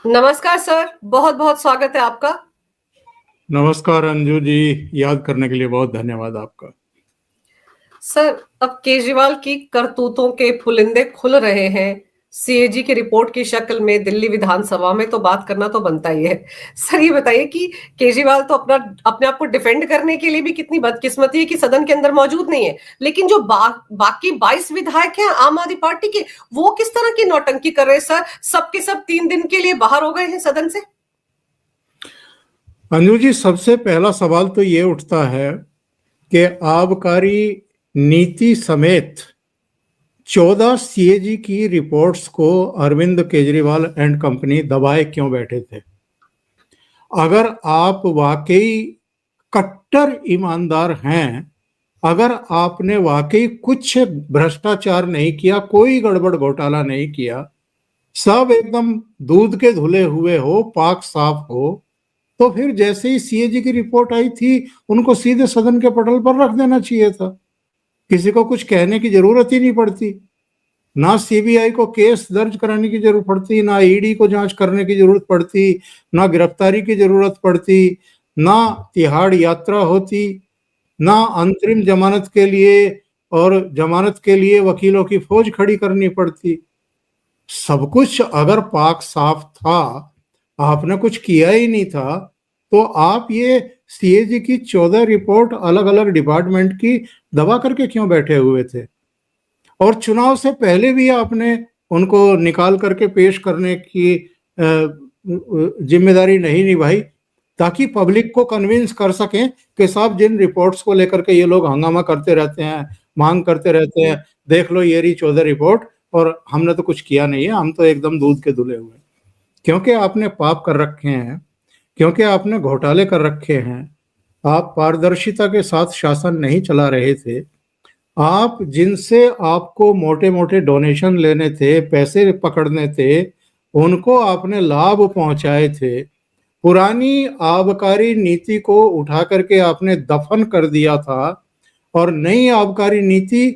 नमस्कार सर, बहुत-बहुत स्वागत है आपका। नमस्कार अंजू जी, याद करने के लिए बहुत धन्यवाद आपका। सर, अब केजरीवाल की करतूतों के पुलिंदे खुल रहे हैं। सीएजी की रिपोर्ट की शक्ल में दिल्ली विधानसभा में तो बात करना तो बनता ही है। सर ये बताइए कि केजरीवाल तो अपने आप को डिफेंड करने के लिए भी कितनी बदकिस्मती है कि सदन के अंदर मौजूद नहीं है। लेकिन जो बाकी 22 विधायक हैं आम आदमी पार्टी के, वो किस तरह की नौटंकी कर रहे हैं सर? सबके सब 3 दिन के लिए बाहर हो गए हैं सदन से। अंजू जी, सबसे पहला सवाल तो ये उठता है कि आबकारी नीति समेत 14 सीएजी की रिपोर्ट्स को अरविंद केजरीवाल एंड कंपनी दबाए क्यों बैठे थे। अगर आप वाकई कट्टर ईमानदार हैं, अगर आपने वाकई कुछ भ्रष्टाचार नहीं किया, कोई गड़बड़ घोटाला नहीं किया, सब एकदम दूध के धुले हुए हो, पाक साफ हो, तो फिर जैसे ही सीएजी की रिपोर्ट आई थी उनको सीधे सदन के पटल पर रख देना चाहिए था। किसी को कुछ कहने की जरूरत ही नहीं पड़ती। ना सीबीआई को केस दर्ज कराने की जरूरत पड़ती, ना ईडी को जांच करने की जरूरत पड़ती, ना गिरफ्तारी की जरूरत पड़ती, ना तिहाड़ यात्रा होती, ना अंतरिम जमानत के लिए और जमानत के लिए वकीलों की फौज खड़ी करनी पड़ती। सब कुछ अगर पाक साफ था, आपने कुछ किया ही नहीं था, तो आप ये सीएजी की 14 रिपोर्ट अलग अलग डिपार्टमेंट की दबा करके क्यों बैठे हुए थे। और चुनाव से पहले भी आपने उनको निकाल करके पेश करने की जिम्मेदारी नहीं निभाई, ताकि पब्लिक को कन्विंस कर सकें कि साहब जिन रिपोर्ट्स को लेकर के ये लोग हंगामा करते रहते हैं, मांग करते रहते हैं, देख लो ये रही 14 रिपोर्ट, और हमने तो कुछ किया नहीं है, हम तो एकदम दूध के धुले हुए। क्योंकि आपने पाप कर रखे हैं, क्योंकि आपने घोटाले कर रखे हैं, आप पारदर्शिता के साथ शासन नहीं चला रहे थे, आप जिनसे आपको मोटे मोटे डोनेशन लेने थे, पैसे पकड़ने थे, उनको आपने लाभ पहुंचाए थे। पुरानी आबकारी नीति को उठा करके आपने दफन कर दिया था, और नई आबकारी नीति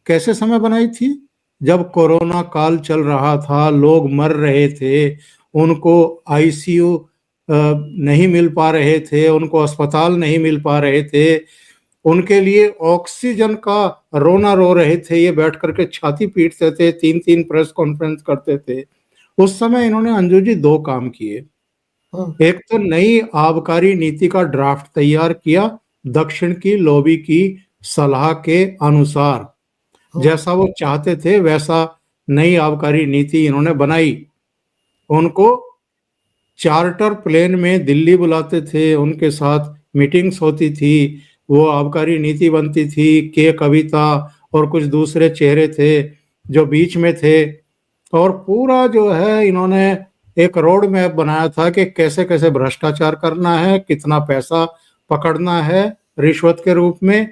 कैसे समय बनाई थी? जब कोरोना काल चल रहा था, लोग मर रहे थे, उनको आईसीयू नहीं मिल पा रहे थे, उनको अस्पताल नहीं मिल पा रहे थे, उनके लिए ऑक्सीजन का रोना रो रहे थे, ये बैठ करके छाती पीटते थे, 3-3 प्रेस कॉन्फ्रेंस करते थे। उस समय इन्होंने अंजू जी 2 काम किए। एक तो नई आबकारी नीति का ड्राफ्ट तैयार किया, दक्षिण की लॉबी की सलाह के अनुसार, जैसा वो चाहते थे वैसा नई आबकारी नीति इन्होंने बनाई। उनको चार्टर प्लेन में दिल्ली बुलाते थे, उनके साथ मीटिंग्स होती थी, वो आबकारी नीति बनती थी। के कविता और कुछ दूसरे चेहरे थे जो बीच में थे, और पूरा जो है इन्होंने एक रोड मैप बनाया था कि कैसे कैसे भ्रष्टाचार करना है, कितना पैसा पकड़ना है रिश्वत के रूप में,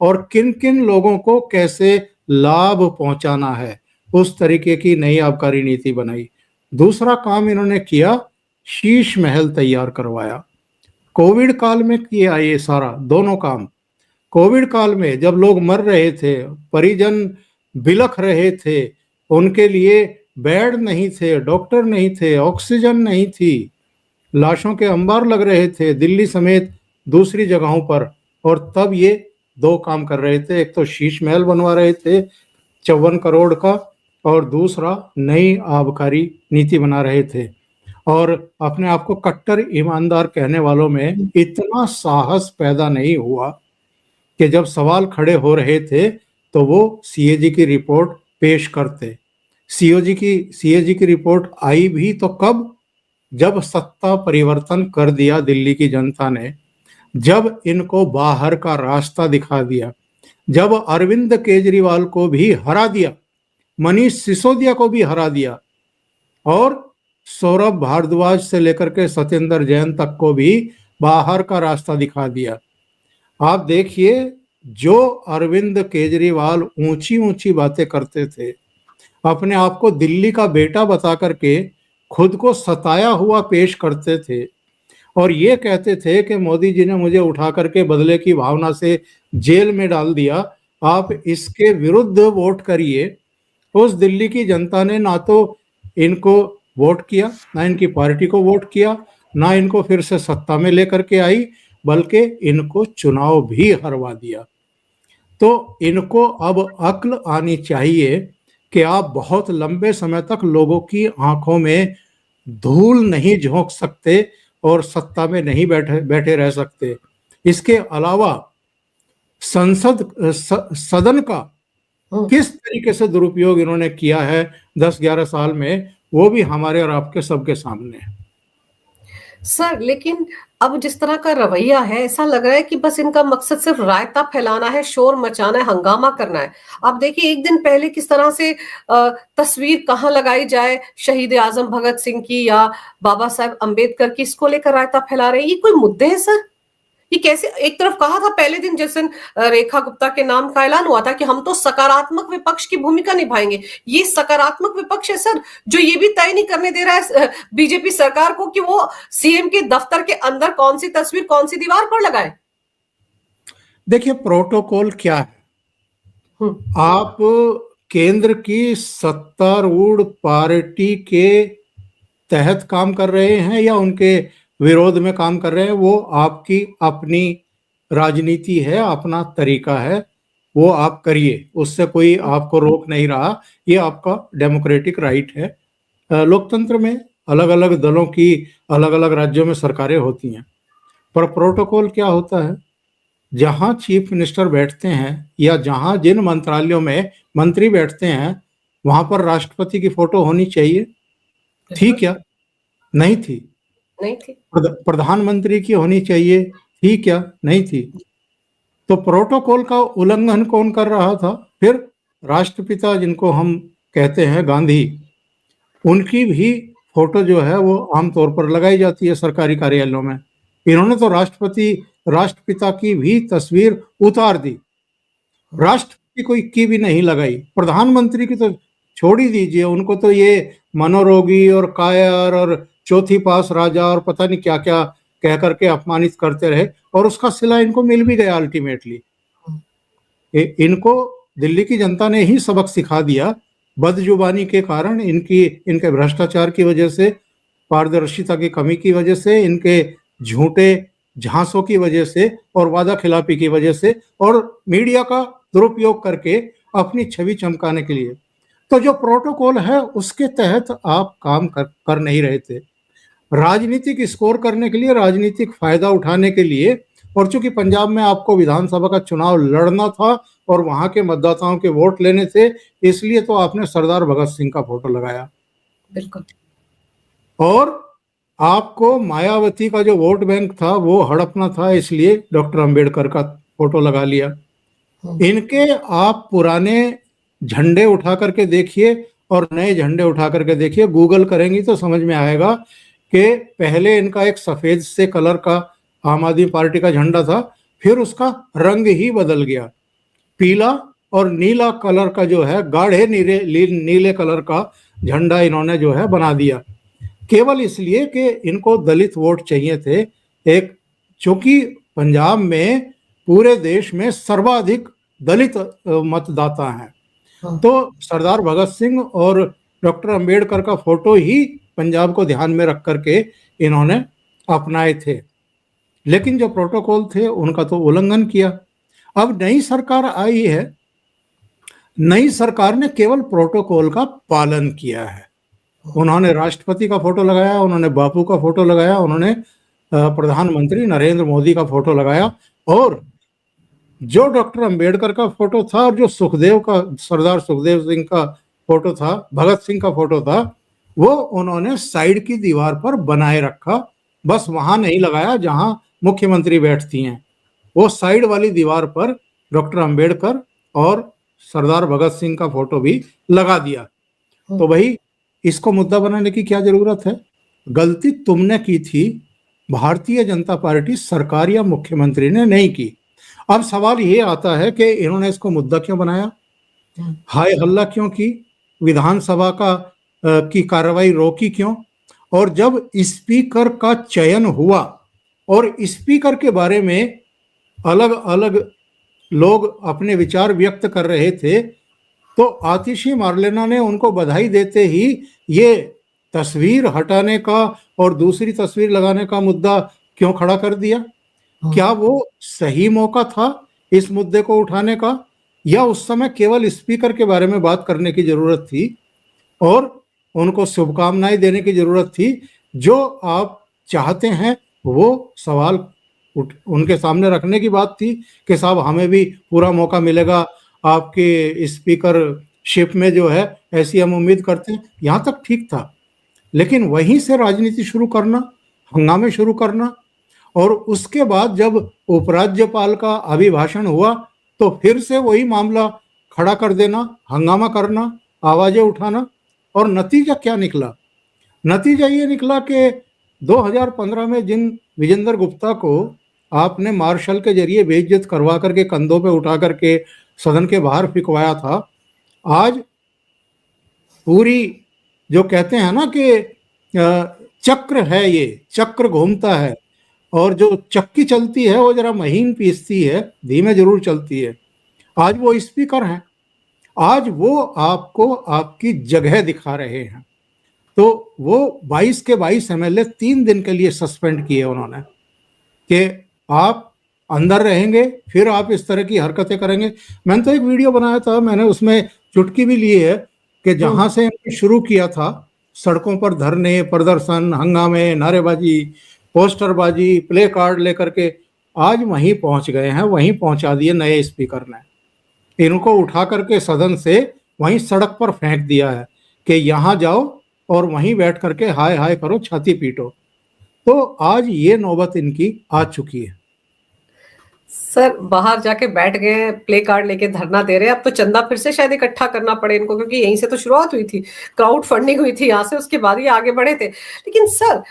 और किन किन लोगों को कैसे लाभ पहुंचाना है। उस तरीके की नई आबकारी नीति बनाई। दूसरा काम इन्होंने किया, शीश महल तैयार करवाया। कोविड काल में किया ये सारा दोनों काम। कोविड काल में जब लोग मर रहे थे, परिजन बिलख रहे थे, उनके लिए बेड नहीं थे, डॉक्टर नहीं थे, ऑक्सीजन नहीं थी, लाशों के अंबार लग रहे थे दिल्ली समेत दूसरी जगहों पर, और तब ये 2 काम कर रहे थे। एक तो शीश महल बनवा रहे थे 54 करोड़ का, और दूसरा नई आबकारी नीति बना रहे थे। और अपने आप को कट्टर ईमानदार कहने वालों में इतना साहस पैदा नहीं हुआ कि जब सवाल खड़े हो रहे थे तो वो सीएजी की रिपोर्ट पेश करते। सीएजी की रिपोर्ट आई भी तो कब? जब सत्ता परिवर्तन कर दिया दिल्ली की जनता ने, जब इनको बाहर का रास्ता दिखा दिया, जब अरविंद केजरीवाल को भी हरा दिया, मनीष सिसोदिया को भी हरा दिया, और सौरभ भारद्वाज से लेकर के सत्येंद्र जैन तक को भी बाहर का रास्ता दिखा दिया। आप देखिए, जो अरविंद केजरीवाल ऊंची ऊंची बातें करते थे, अपने आप को दिल्ली का बेटा बता करके खुद को सताया हुआ पेश करते थे, और ये कहते थे कि मोदी जी ने मुझे उठा करके बदले की भावना से जेल में डाल दिया, आप इसके विरुद्ध वोट करिए। उस दिल्ली की जनता ने ना तो इनको वोट किया, ना इनकी पार्टी को वोट किया, ना इनको फिर से सत्ता में लेकर के आई, बल्कि इनको चुनाव भी हरवा दिया। तो इनको अब अक्ल आनी चाहिए कि आप बहुत लंबे समय तक लोगों की आंखों में धूल नहीं झोंक सकते और सत्ता में नहीं बैठे बैठे रह सकते। इसके अलावा सदन का किस तरीके से दुरुपयोग इन्होंने किया है 10-11 साल में, वो भी हमारे और आपके सबके सामने है। सर, लेकिन अब जिस तरह का रवैया है, ऐसा लग रहा है कि बस इनका मकसद सिर्फ रायता फैलाना है, शोर मचाना है, हंगामा करना है। अब देखिए, एक दिन पहले किस तरह से तस्वीर कहाँ लगाई जाए शहीद आजम भगत सिंह की या बाबा साहेब अम्बेडकर की, इसको लेकर रायता फैला रहे हैं। ये कोई मुद्दे हैं सर? ये कैसे? एक तरफ कहा था पहले दिन जिस दिन रेखा गुप्ता के नाम का ऐलान हुआ था कि हम तो सकारात्मक विपक्ष की भूमिका निभाएंगे। ये सकारात्मक विपक्ष है सर, जो ये भी तय नहीं करने दे रहा है बीजेपी सरकार को कि वो सीएम के दफ्तर के अंदर कौन सी तस्वीर कौन सी दीवार पर लगाए। देखिए, प्रोटोकॉल क्या है? आप केंद्र की सत्तारूढ़ पार्टी के तहत काम कर रहे हैं या उनके विरोध में काम कर रहे हैं, वो आपकी अपनी राजनीति है, अपना तरीका है, वो आप करिए, उससे कोई आपको रोक नहीं रहा। ये आपका डेमोक्रेटिक राइट है। लोकतंत्र में अलग अलग दलों की अलग अलग राज्यों में सरकारें होती हैं, पर प्रोटोकॉल क्या होता है? जहां चीफ मिनिस्टर बैठते हैं या जहां जिन मंत्रालयों में मंत्री बैठते हैं, वहां पर राष्ट्रपति की फोटो होनी चाहिए। थी क्या? नहीं थी। नहीं थी। प्रधानमंत्री की होनी चाहिए। थी क्या? नहीं थी। तो प्रोटोकॉल का उल्लंघन कौन कर रहा था? फिर राष्ट्रपिता जिनको हम कहते हैं गांधी, उनकी भी फोटो जो है वो आमतौर पर लगाई जाती है सरकारी कार्यालयों में। इन्होंने तो राष्ट्रपिता की भी तस्वीर उतार दी, राष्ट्रपति कोई की भी नहीं लगाई। प्रधानमंत्री की तो छोड़ ही दीजिए, उनको तो ये मनोरोगी और कायर और चौथी पास राजा और पता नहीं क्या क्या कह करके अपमानित करते रहे, और उसका सिला इनको मिल भी गया अल्टीमेटली। इनको दिल्ली की जनता ने ही सबक सिखा दिया, बदजुबानी के कारण, इनके भ्रष्टाचार की वजह से, पारदर्शिता की कमी की वजह से, इनके झूठे झांसों की वजह से और वादा खिलाफी की वजह से, और मीडिया का दुरुपयोग करके अपनी छवि चमकाने के लिए। तो जो प्रोटोकॉल है उसके तहत आप काम कर नहीं रहे थे। राजनीतिक स्कोर करने के लिए, राजनीतिक फायदा उठाने के लिए, और चूंकि पंजाब में आपको विधानसभा का चुनाव लड़ना था और वहां के मतदाताओं के वोट लेने थे, इसलिए तो आपने सरदार भगत सिंह का फोटो लगाया। बिल्कुल। और आपको मायावती का जो वोट बैंक था वो हड़पना था, इसलिए डॉक्टर अंबेडकर का फोटो लगा लिया। इनके आप पुराने झंडे उठा करके देखिए और नए झंडे उठा करके देखिए, गूगल करेंगी तो समझ में आएगा कि पहले इनका एक सफेद से कलर का आम आदमी पार्टी का झंडा था, फिर उसका रंग ही बदल गया, पीला और नीला कलर का जो है, गाढ़े नीले कलर का झंडा इन्होंने जो है बना दिया, केवल इसलिए कि इनको दलित वोट चाहिए थे। एक, चूंकि पंजाब में पूरे देश में सर्वाधिक दलित मतदाता हैं, तो सरदार भगत सिंह और डॉक्टर अंबेडकर का फोटो ही पंजाब को ध्यान में रख करके इन्होंने अपनाए थे। लेकिन जो प्रोटोकॉल थे उनका तो उल्लंघन किया। अब नई सरकार आई है, नई सरकार ने केवल प्रोटोकॉल का पालन किया है। उन्होंने राष्ट्रपति का फोटो लगाया, उन्होंने बापू का फोटो लगाया, उन्होंने प्रधानमंत्री नरेंद्र मोदी का फोटो लगाया, और जो डॉक्टर अंबेडकर का फोटो था और जो सरदार सुखदेव सिंह का फोटो था, भगत सिंह का फोटो था, वो उन्होंने साइड की दीवार पर बनाए रखा। बस वहां नहीं लगाया जहां मुख्यमंत्री बैठती हैं, वो साइड वाली दीवार पर डॉक्टर अंबेडकर और सरदार भगत सिंह का फोटो भी लगा दिया। तो भाई, इसको मुद्दा बनाने की क्या जरूरत है? गलती तुमने की थी, भारतीय जनता पार्टी सरकार या मुख्यमंत्री ने नहीं की। अब सवाल ये आता है कि इन्होंने इसको मुद्दा क्यों बनाया, हाय हल्ला क्यों की, विधानसभा की कार्रवाई रोकी क्यों, और जब स्पीकर का चयन हुआ और स्पीकर के बारे में अलग अलग लोग अपने विचार व्यक्त कर रहे थे, तो आतिशी मार्लेना ने उनको बधाई देते ही ये तस्वीर हटाने का और दूसरी तस्वीर लगाने का मुद्दा क्यों खड़ा कर दिया? क्या वो सही मौका था इस मुद्दे को उठाने का, या उस समय केवल स्पीकर के बारे में बात करने की जरूरत थी और उनको शुभकामनाएं देने की जरूरत थी? जो आप चाहते हैं वो सवाल उनके सामने रखने की बात थी कि साहब हमें भी पूरा मौका मिलेगा आपके स्पीकरशिप में, जो है ऐसी हम उम्मीद करते हैं। यहाँ तक ठीक था, लेकिन वहीं से राजनीति शुरू करना, हंगामे शुरू करना, और उसके बाद जब उपराज्यपाल का अभिभाषण हुआ तो फिर से वही मामला खड़ा कर देना, हंगामा करना, आवाजें उठाना। और नतीजा क्या निकला? नतीजा ये निकला कि 2015 में जिन विजेंद्र गुप्ता को आपने मार्शल के जरिए बेइज्जत करवा करके कंधों पे उठा करके सदन के बाहर फिकवाया था, आज पूरी जो कहते हैं ना कि चक्र है, ये चक्र घूमता है और जो चक्की चलती है वो जरा महीन पीसती है, धीमे जरूर चलती है। आज वो स्पीकर हैं, आज वो आपको आपकी जगह दिखा रहे हैं। तो वो 22 के 22 एमएलए 3 दिन के लिए सस्पेंड किए उन्होंने कि आप अंदर रहेंगे, फिर आप इस तरह की हरकतें करेंगे। मैंने तो एक वीडियो बनाया था, मैंने उसमें चुटकी भी ली है कि जहां से शुरू किया था सड़कों पर धरने, प्रदर्शन, हंगामे, नारेबाजी, पोस्टरबाजी, प्ले कार्ड लेकर के, आज वहीं पहुंच गए हैं, वहीं पहुंचा दिए नए स्पीकर ने। इनको उठा करके सदन से वहीं सड़क पर फेंक दिया है कि यहां जाओ और वहीं बैठ करके हाय हाय करो, छाती पीटो। तो आज ये नौबत इनकी आ चुकी है। सर बाहर जाके बैठ गए, प्ले कार्ड लेके धरना दे रहे हैं। अब तो चंदा फिर से शायद इकट्ठा करना पड़े इनको, क्योंकि यहीं से तो शुरुआत हुई थी, क्राउड फंडिंग हुई थी यहाँ से, उसके बाद ही आगे बढ़े थे। लेकिन सर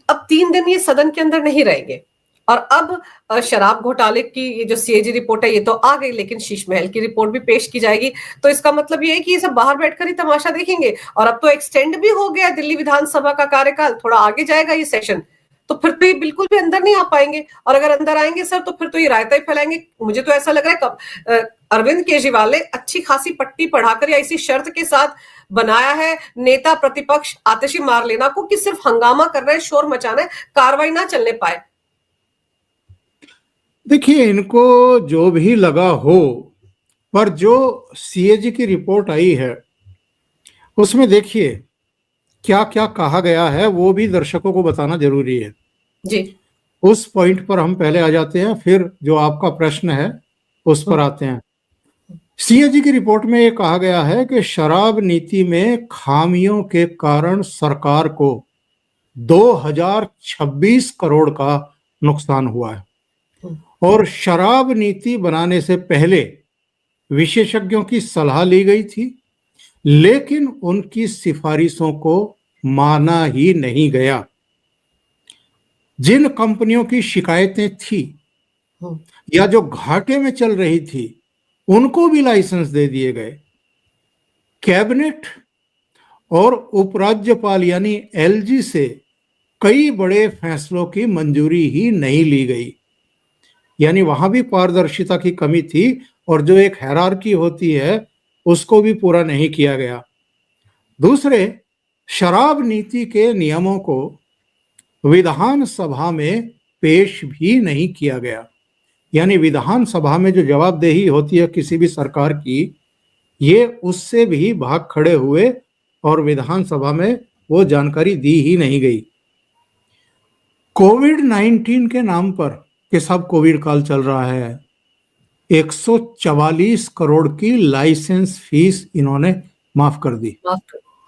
अब 3 दिन ये सदन के अंदर नहीं रहेंगे, और अब शराब घोटाले की ये जो सीएजी रिपोर्ट है ये तो आ गई, लेकिन शीश महल की रिपोर्ट भी पेश की जाएगी। तो इसका मतलब ये है कि ये सब बाहर बैठकर ही तमाशा देखेंगे। और अब तो एक्सटेंड भी हो गया दिल्ली विधानसभा का कार्यकाल, थोड़ा आगे जाएगा ये सेशन, तो फिर तो ये बिल्कुल भी अंदर नहीं आ पाएंगे। और अगर अंदर आएंगे सर तो फिर तो ये रायता ही फैलाएंगे। मुझे तो ऐसा लग रहा है कब अरविंद केजरीवाल ने अच्छी खासी पट्टी पढ़ाकर या इसी शर्त के साथ बनाया है नेता प्रतिपक्ष आतिशी मारलेना को कि सिर्फ हंगामा कर रहे हैं, शोर मचाना है, कार्रवाई ना चलने पाए। देखिए, इनको जो भी लगा हो, पर जो सीएजी की रिपोर्ट आई है उसमें देखिए क्या क्या कहा गया है, वो भी दर्शकों को बताना जरूरी है जी। उस पॉइंट पर हम पहले आ जाते हैं, फिर जो आपका प्रश्न है उस पर आते हैं। सीएजी की रिपोर्ट में ये कहा गया है कि शराब नीति में खामियों के कारण सरकार को 2026 करोड़ का नुकसान हुआ है, और शराब नीति बनाने से पहले विशेषज्ञों की सलाह ली गई थी, लेकिन उनकी सिफारिशों को माना ही नहीं गया। जिन कंपनियों की शिकायतें थी या जो घाटे में चल रही थी उनको भी लाइसेंस दे दिए गए। कैबिनेट और उपराज्यपाल यानी एलजी से कई बड़े फैसलों की मंजूरी ही नहीं ली गई, यानी वहां भी पारदर्शिता की कमी थी, और जो एक हायरार्की होती है उसको भी पूरा नहीं किया गया। दूसरे, शराब नीति के नियमों को विधानसभा में पेश भी नहीं किया गया, यानी विधानसभा में जो जवाबदेही होती है किसी भी सरकार की, ये उससे भी भाग खड़े हुए और विधानसभा में वो जानकारी दी ही नहीं गई। कोविड-19 के नाम पर कि सब कोविड काल चल रहा है, 144 करोड़ की लाइसेंस फीस इन्होंने माफ कर दी।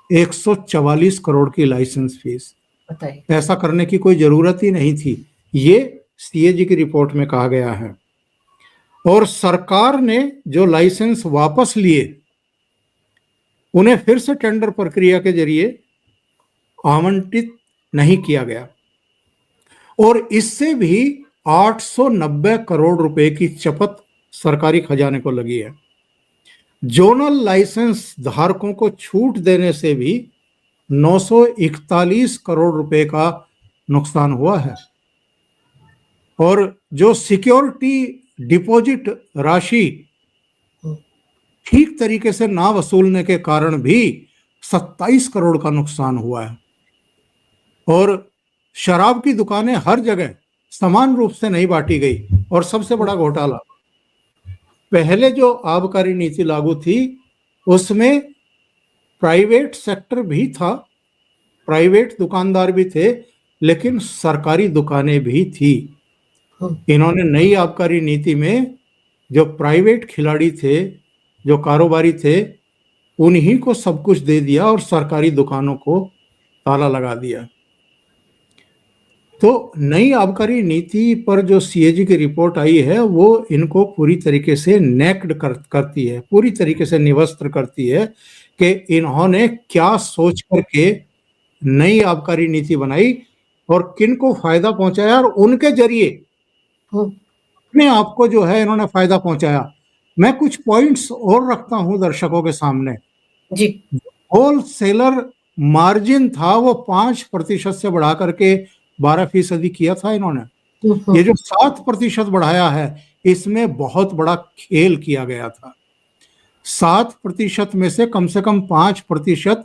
144 करोड़ की लाइसेंस फीस, ऐसा करने की कोई जरूरत ही नहीं थी, ये सीएजी की रिपोर्ट में कहा गया है। और सरकार ने जो लाइसेंस वापस लिए उन्हें फिर से टेंडर प्रक्रिया के जरिए आवंटित नहीं किया गया, और इससे भी 890 करोड़ रुपए की चपत सरकारी खजाने को लगी है। जोनल लाइसेंस धारकों को छूट देने से भी 941 करोड़ रुपए का नुकसान हुआ है, और जो सिक्योरिटी डिपॉजिट राशि ठीक तरीके से ना वसूलने के कारण भी 27 करोड़ का नुकसान हुआ है। और शराब की दुकानें हर जगह समान रूप से नहीं बांटी गई। और सबसे बड़ा घोटाला, पहले जो आबकारी नीति लागू थी उसमें प्राइवेट सेक्टर भी था, प्राइवेट दुकानदार भी थे, लेकिन सरकारी दुकानें भी थी। इन्होंने नई आबकारी नीति में जो प्राइवेट खिलाड़ी थे, जो कारोबारी थे, उन्हीं को सब कुछ दे दिया और सरकारी दुकानों को ताला लगा दिया। तो नई आबकारी नीति पर जो सीएजी की रिपोर्ट आई है वो इनको पूरी तरीके से नेक्ड करती है, पूरी तरीके से निवस्त्र करती है कि इन्होंने क्या सोच करके नई आबकारी नीति बनाई और किन को फायदा पहुंचाया और उनके जरिए अपने आप को जो है इन्होंने फायदा पहुंचाया। मैं कुछ पॉइंट्स और रखता हूं दर्शकों के सामने जी। होलसेलर मार्जिन था वो 5% से बढ़ा करके 12% किया था इन्होंने। ये जो 7% बढ़ाया है इसमें बहुत बड़ा खेल किया गया था। 7% में से कम 5%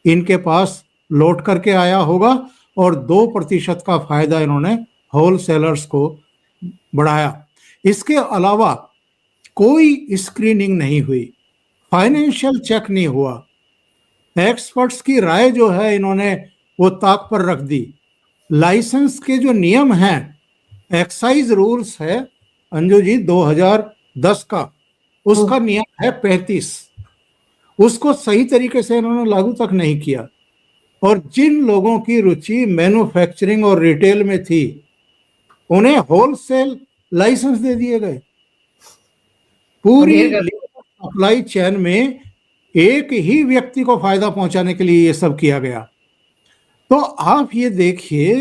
इनके पास लौट करके आया होगा और 2% का फायदा इन्होंने होलसेलर्स को बढ़ाया। इसके अलावा कोई स्क्रीनिंग नहीं हुई, फाइनेंशियल चेक नहीं हुआ, एक्सपर्ट्स की राय जो है इन्होंने वो ताक पर रख दी। लाइसेंस के जो नियम हैं, एक्साइज रूल्स है अंजू जी 2010 का, उसका नियम है 35, उसको सही तरीके से इन्होंने लागू तक नहीं किया। और जिन लोगों की रुचि मैन्युफैक्चरिंग और रिटेल में थी उन्हें होलसेल लाइसेंस दे दिए गए। पूरी सप्लाई चेन में एक ही व्यक्ति को फायदा पहुंचाने के लिए ये सब किया गया। तो आप ये देखिए,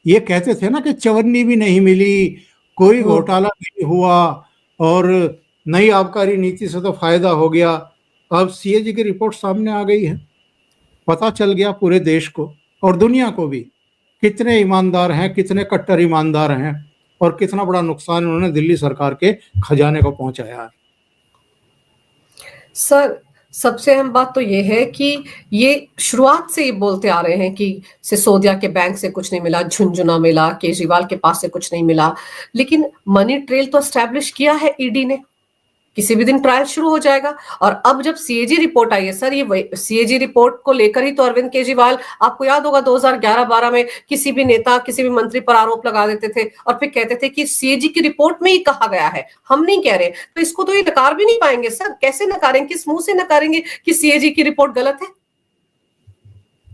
ये कहते थे ना कि चवन्नी भी नहीं मिली, कोई घोटाला नहीं हुआ और नई आबकारी नीति से तो फायदा हो गया। अब सीएजी की रिपोर्ट सामने आ गई है, पता चल गया पूरे देश को और दुनिया को भी कितने ईमानदार हैं, कितने कट्टर ईमानदार हैं और कितना बड़ा नुकसान उन्होंने दिल्ली सरकार के खजाने को पहुंचाया है। सर, सबसे अहम बात तो ये है कि ये शुरुआत से ये बोलते आ रहे हैं कि सिसोदिया के बैंक से कुछ नहीं मिला, झुनझुना मिला, केजरीवाल के पास से कुछ नहीं मिला, लेकिन मनी ट्रेल तो एस्टैब्लिश किया है ईडी ने। किसी भी दिन ट्रायल शुरू हो जाएगा। और अब जब सीएजी रिपोर्ट आई है सर, ये सीएजी रिपोर्ट को लेकर ही तो अरविंद केजरीवाल, आपको याद होगा 2011-12 में किसी भी नेता, किसी भी मंत्री पर आरोप लगा देते थे और फिर कहते थे कि सीएजी की रिपोर्ट में ही कहा गया है, हम नहीं कह रहे। तो इसको तो ये नकार भी नहीं पाएंगे सर। कैसे नकारेंगे, किस मुंह से नकारेंगे कि सीएजी की रिपोर्ट गलत है?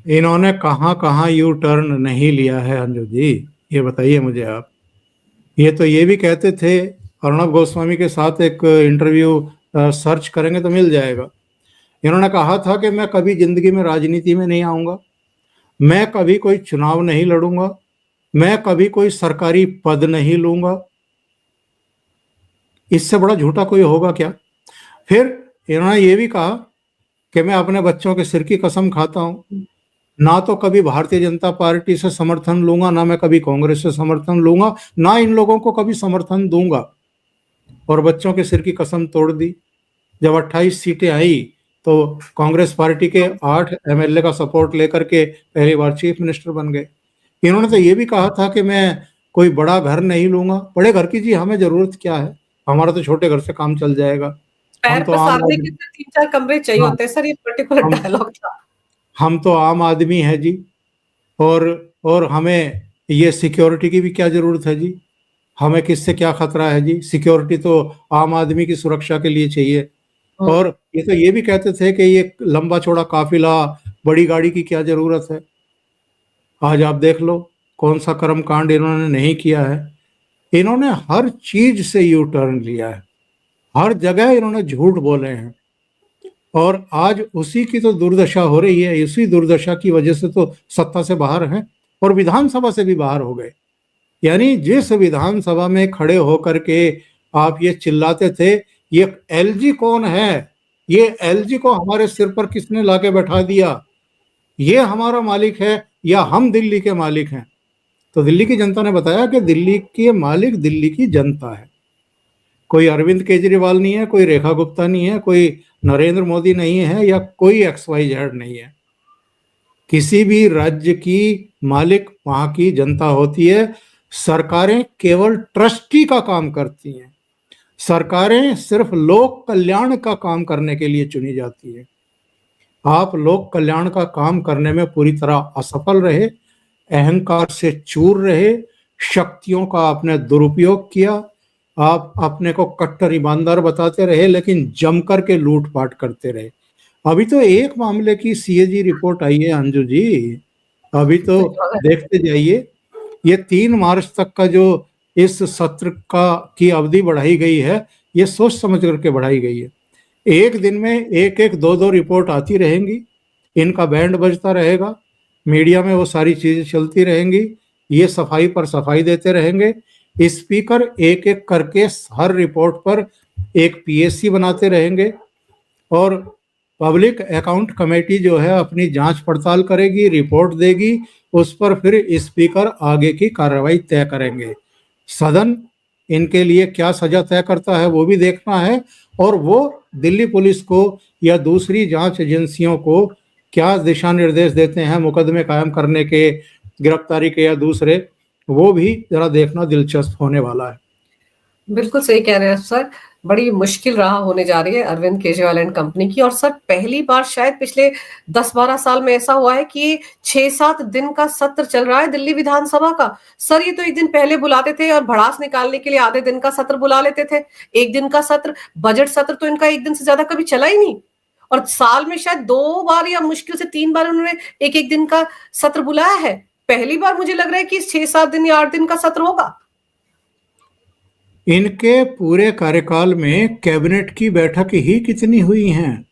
इन्होंने कहां कहां यू टर्न नहीं लिया है अंजू जी, ये बताइए मुझे आप। ये तो ये भी कहते थे, अर्णब गोस्वामी के साथ एक इंटरव्यू सर्च करेंगे तो मिल जाएगा। इन्होंने कहा था कि मैं कभी जिंदगी में राजनीति में नहीं आऊंगा, मैं कभी कोई चुनाव नहीं लड़ूंगा, मैं कभी कोई सरकारी पद नहीं लूंगा। इससे बड़ा झूठा कोई होगा क्या? फिर इन्होंने ये भी कहा कि मैं अपने बच्चों के सिर की कसम खाता हूं, ना तो कभी भारतीय जनता पार्टी से समर्थन लूंगा, ना मैं कभी कांग्रेस से समर्थन लूंगा, ना इन लोगों को कभी समर्थन दूंगा। और बच्चों के सिर की कसम तोड़ दी। जब 28 सीटें आई तो कांग्रेस पार्टी के 8 एमएलए का सपोर्ट लेकर के पहली बार चीफ मिनिस्टर बन गए। इन्होंने तो ये भी कहा था कि मैं कोई बड़ा घर नहीं लूंगा। बड़े घर की जी हमें जरूरत क्या है, हमारा तो छोटे घर से काम चल जाएगा। पैर पसारने के लिए 3-4 कमरे चाहिए होते हैं सर, ये पर्टिकुलर डायलॉग था। हम तो आम आदमी है जी, और हमें ये सिक्योरिटी की भी क्या जरूरत है जी, हमें किससे क्या खतरा है जी, सिक्योरिटी तो आम आदमी की सुरक्षा के लिए चाहिए। और ये तो ये भी कहते थे कि ये लंबा चौड़ा काफिला, बड़ी गाड़ी की क्या जरूरत है। आज आप देख लो कौन सा कर्म कांड इन्होंने नहीं किया है। इन्होंने हर चीज से यू टर्न लिया है, हर जगह इन्होंने झूठ बोले हैं और आज उसी की तो दुर्दशा हो रही है। इसी दुर्दशा की वजह से तो सत्ता से बाहर हैं और विधानसभा से भी बाहर हो गए। यानी जिस विधानसभा में खड़े होकर के आप ये चिल्लाते थे ये एलजी कौन है, ये एलजी को हमारे सिर पर किसने लाके बैठा दिया, ये हमारा मालिक है या हम दिल्ली के मालिक हैं, तो दिल्ली की जनता ने बताया कि दिल्ली के मालिक दिल्ली की जनता है। कोई अरविंद केजरीवाल नहीं है, कोई रेखा गुप्ता नहीं है, कोई नरेंद्र मोदी नहीं है या कोई XYZ नहीं है। किसी भी राज्य की मालिक वहां की जनता होती है। सरकारें केवल ट्रस्टी का काम करती हैं। सरकारें सिर्फ लोक कल्याण का काम करने के लिए चुनी जाती है। आप लोक कल्याण का काम करने में पूरी तरह असफल रहे, अहंकार से चूर रहे, शक्तियों का आपने दुरुपयोग किया, आप अपने को कट्टर ईमानदार बताते रहे लेकिन जम करके लूटपाट करते रहे। अभी तो एक मामले की सीएजी रिपोर्ट आई है अंजू जी, अभी तो सही बात है। देखते जाइए। ये 3 मार्च तक का जो इस सत्र का की अवधि बढ़ाई गई है, ये सोच समझ करके बढ़ाई गई है। एक दिन में एक एक दो दो रिपोर्ट आती रहेंगी, इनका बैंड बजता रहेगा, मीडिया में वो सारी चीजें चलती रहेंगी, ये सफाई पर सफाई देते रहेंगे। स्पीकर एक एक करके हर रिपोर्ट पर एक पीएससी बनाते रहेंगे और पब्लिक अकाउंट कमेटी जो है अपनी जांच पड़ताल करेगी, रिपोर्ट देगी, उस पर फिर स्पीकर आगे की कार्रवाई तय करेंगे। सदन इनके लिए क्या सजा तय करता है वो भी देखना है, और वो दिल्ली पुलिस को या दूसरी जांच एजेंसियों को क्या दिशा निर्देश देते हैं मुकदमे कायम करने के, गिरफ्तारी के या दूसरे, वो भी जरा देखना दिलचस्प होने वाला है। बिल्कुल सही कह रहे हैं सर। बड़ी मुश्किल राह होने जा रही है अरविंद केजरीवाल एंड कंपनी की। और सर पहली बार शायद पिछले 10-12 साल में ऐसा हुआ है कि 6-7 दिन का सत्र चल रहा है दिल्ली विधानसभा का। सर ये तो एक दिन पहले बुलाते थे और भड़ास निकालने के लिए आधे दिन का सत्र बुला लेते थे। एक दिन का सत्र, बजट सत्र तो इनका एक दिन से ज्यादा कभी चला ही नहीं। और साल में शायद 2 बार या मुश्किल से 3 बार उन्होंने एक एक दिन का सत्र बुलाया है। पहली बार मुझे लग रहा है कि 6-7 दिन या 8 दिन का सत्र होगा। इनके पूरे कार्यकाल में कैबिनेट की बैठक ही कितनी हुई हैं?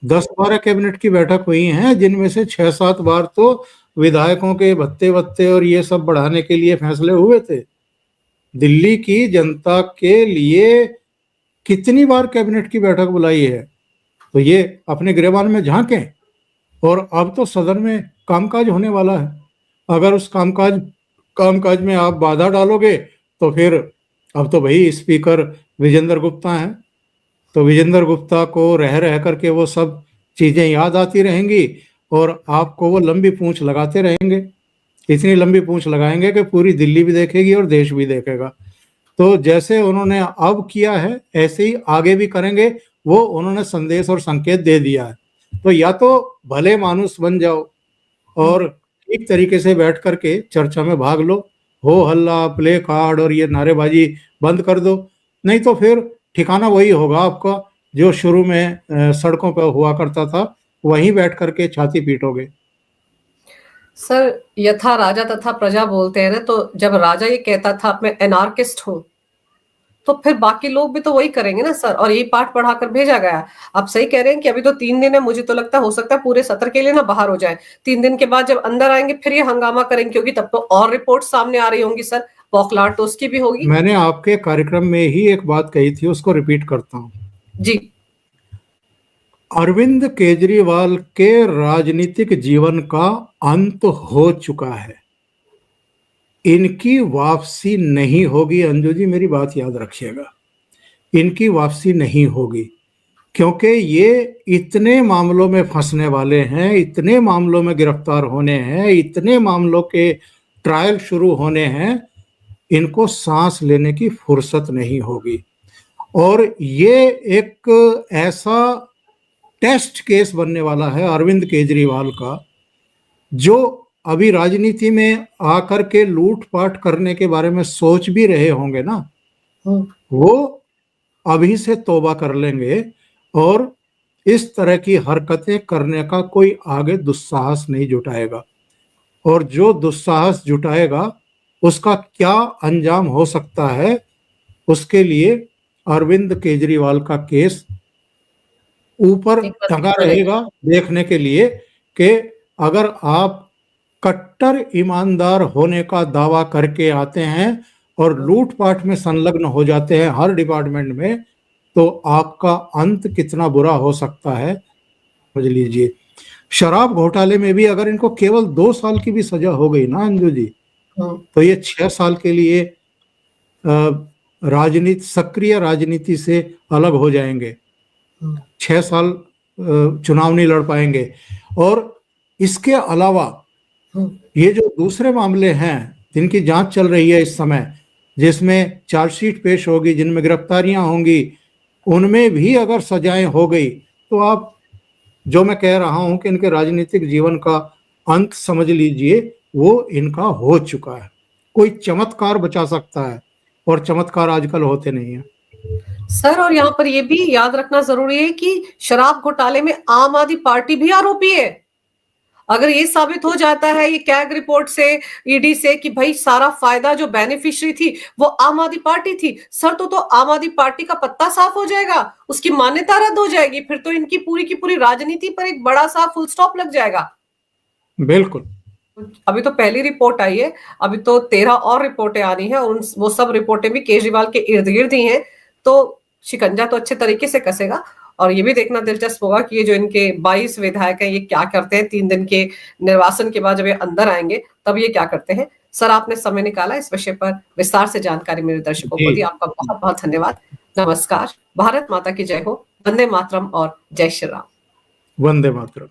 10-12 कैबिनेट की बैठक हुई हैं, जिनमें से 6-7 बार तो विधायकों के भत्ते वत्ते और ये सब बढ़ाने के लिए फैसले हुए थे। दिल्ली की जनता के लिए कितनी बार कैबिनेट की बैठक बुलाई है, तो ये अपने गिरेबान में झांकें। और अब तो सदन में कामकाज होने वाला है, अगर उस कामकाज में आप बाधा डालोगे तो फिर अब तो भाई स्पीकर विजेंद्र गुप्ता हैं, तो विजेंद्र गुप्ता को रह रह करके वो सब चीजें याद आती रहेंगी और आपको वो लंबी पूंछ लगाते रहेंगे। इतनी लंबी पूंछ लगाएंगे कि पूरी दिल्ली भी देखेगी और देश भी देखेगा। तो जैसे उन्होंने अब किया है ऐसे ही आगे भी करेंगे, वो उन्होंने संदेश और संकेत दे दिया है। तो या तो भले मानुस बन जाओ और एक तरीके से बैठ करके चर्चा में भाग लो, हो हल्ला प्ले कार्ड और ये नारेबाजी बंद कर दो, नहीं तो फिर ठिकाना वही होगा आपका जो शुरू में सड़कों पर हुआ करता था, वहीं बैठ करके छाती पीटोगे। सर यथा राजा तथा प्रजा बोलते हैं ना, तो जब राजा ये कहता था मैं एनार्किस्ट हूं, तो फिर बाकी लोग भी तो वही करेंगे ना सर। और यही पाठ पढ़ाकर भेजा गया। आप सही कह रहे हैं कि अभी तो 3 दिन है, मुझे तो लगता है हो सकता है पूरे सत्र के लिए ना बाहर हो जाए। 3 दिन के बाद जब अंदर आएंगे फिर ये हंगामा करेंगे, क्योंकि तब तो और रिपोर्ट सामने आ रही होंगी सर, बौखलाहट तो उसकी भी होगी। मैंने आपके कार्यक्रम में ही एक बात कही थी, उसको रिपीट करता हूं। जी। अरविंद केजरीवाल के राजनीतिक जीवन का अंत हो चुका है, इनकी वापसी नहीं होगी। अंजू जी मेरी बात याद रखिएगा, इनकी वापसी नहीं होगी, क्योंकि ये इतने मामलों में फंसने वाले हैं, इतने मामलों में गिरफ्तार होने हैं, इतने मामलों के ट्रायल शुरू होने हैं, इनको सांस लेने की फुर्सत नहीं होगी। और ये एक ऐसा टेस्ट केस बनने वाला है अरविंद केजरीवाल का, जो अभी राजनीति में आकर के लूटपाट करने के बारे में सोच भी रहे होंगे ना, वो अभी से तौबा कर लेंगे और इस तरह की हरकतें करने का कोई आगे दुस्साहस नहीं जुटाएगा। और जो दुस्साहस जुटाएगा उसका क्या अंजाम हो सकता है, उसके लिए अरविंद केजरीवाल का केस ऊपर एक बार टंगा चलेगा। रहेगा देखने के लिए कि अगर आप कट्टर ईमानदार होने का दावा करके आते हैं और लूटपाट में संलग्न हो जाते हैं हर डिपार्टमेंट में, तो आपका अंत कितना बुरा हो सकता है समझ लीजिए। शराब घोटाले में भी अगर इनको केवल 2 साल की भी सजा हो गई ना अंजू जी, तो ये 6 साल के लिए सक्रिय राजनीति से अलग हो जाएंगे, 6 साल चुनाव नहीं लड़ पाएंगे। और इसके अलावा ये जो दूसरे मामले हैं जिनकी जांच चल रही है इस समय, जिसमें चार्जशीट पेश होगी, जिनमें गिरफ्तारियां होंगी, उनमें भी अगर सजाएं हो गई तो आप जो मैं कह रहा हूं कि इनके राजनीतिक जीवन का अंत समझ लीजिए वो इनका हो चुका है। कोई चमत्कार बचा सकता है और चमत्कार आजकल होते नहीं है। सर, और यहाँ पर ये भी याद रखना जरूरी है कि शराब घोटाले में आम आदमी पार्टी भी आरोपी है। अगर ये साबित हो जाता है ये कैग रिपोर्ट से, ईडी से, कि भाई सारा फायदा जो बेनिफिशियरी थी वो आम आदमी पार्टी थी, सर तो आम आदमी पार्टी का पत्ता साफ हो जाएगा, उसकी मान्यता रद्द हो जाएगी, फिर तो इनकी पूरी की पूरी राजनीति पर एक बड़ा सा फुल स्टॉप लग जाएगा। बिल्कुल। अभी तो पहली रिपोर्ट आई है, अभी तो 13 और रिपोर्टें आनी है, और वो सब रिपोर्टें भी केजरीवाल के इर्द गिर्द ही हैं, तो शिकंजा तो अच्छे तरीके से कसेगा। और ये भी देखना दिलचस्प होगा कि ये जो इनके 22 विधायक हैं ये क्या करते हैं 3 दिन के निर्वासन के बाद, जब ये अंदर आएंगे तब ये क्या करते हैं। सर, आपने समय निकाला इस विषय पर विस्तार से जानकारी मेरे दर्शकों को दी, आपका बहुत बहुत धन्यवाद। नमस्कार। भारत माता की जय हो। वंदे मातरम और जय श्री राम। वंदे मातरम।